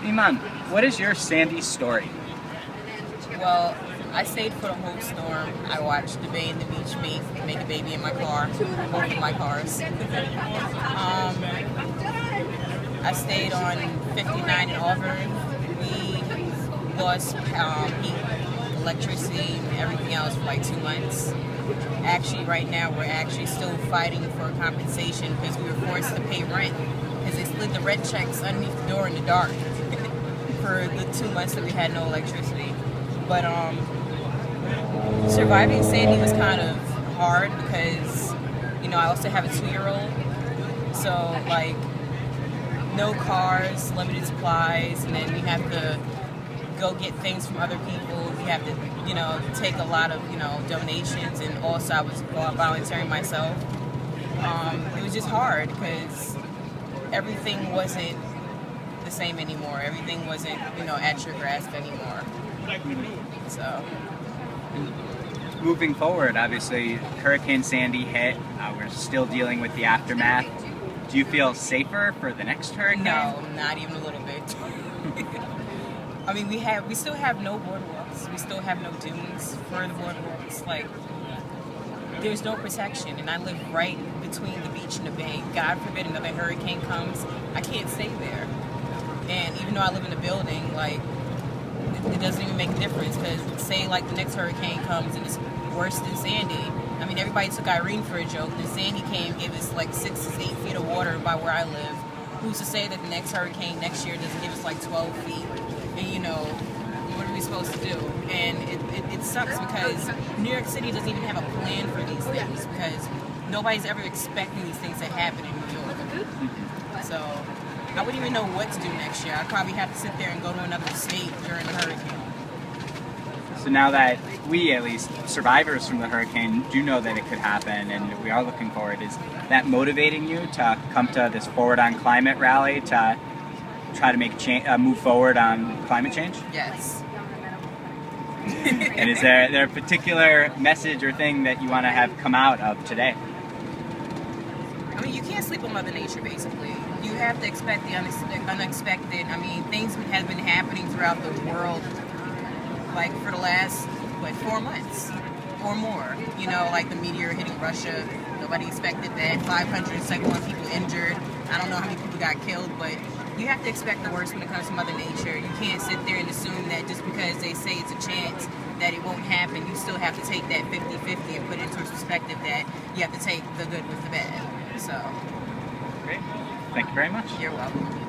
Iman, what is your Sandy story? Well, I stayed for the whole storm. I watched the Bay and the Beach make a baby in my car, both of my cars. I stayed on 59 in Auburn. We lost heat, electricity, and everything else for like 2 months. Actually, right now, we're actually still fighting for compensation because we were forced to pay rent because they slid the rent checks underneath the door in the dark for the 2 months that we had no electricity. But surviving Sandy was kind of hard because, I also have a 2-year-old. So, like, no cars, limited supplies, and then you have to go get things from other people. You have to, take a lot of, donations, and also I was volunteering myself. It was just hard because everything wasn't the same anymore. Everything wasn't, at your grasp anymore. So, Moving forward, obviously, Hurricane Sandy hit. We're still dealing with the aftermath. Do you feel safer for the next hurricane? No, not even a little bit. I mean, we still have no boardwalks. We still have no dunes for the boardwalks. Like, there's no protection, and I live right between the beach and the bay. God forbid another hurricane comes, I can't stay there. And even though I live in a building, like, it doesn't even make a difference because say like the next hurricane comes and it's worse than Sandy. I mean, everybody took Irene for a joke. Then Sandy came, gave us like 6 to 8 feet of water by where I live. Who's to say that the next hurricane next year doesn't give us like 12 feet? And what are we supposed to do? And it sucks because New York City doesn't even have a plan for these things because nobody's ever expecting these things to happen in New York. So I wouldn't even know what to do next year. I'd probably have to sit there and go to another state during the hurricane. So now that we, at least survivors from the hurricane, do know that it could happen and we are looking forward, is that motivating you to come to this Forward on Climate rally to try to make move forward on climate change? Yes. And is there a particular message or thing that you want to have come out of today? I mean, you can't sleep on Mother Nature, basically. You have to expect the unexpected. I mean, things have been happening throughout the world, like for the last, 4 months or more. Like the meteor hitting Russia. Nobody expected that. 571 people injured. I don't know how many people got killed, but you have to expect the worst when it comes to Mother Nature. You can't sit there and assume that just because they say it's a chance that it won't happen. You still have to take that 50-50 and put it into perspective that you have to take the good with the bad. So, Great. Thank you very much. You're welcome.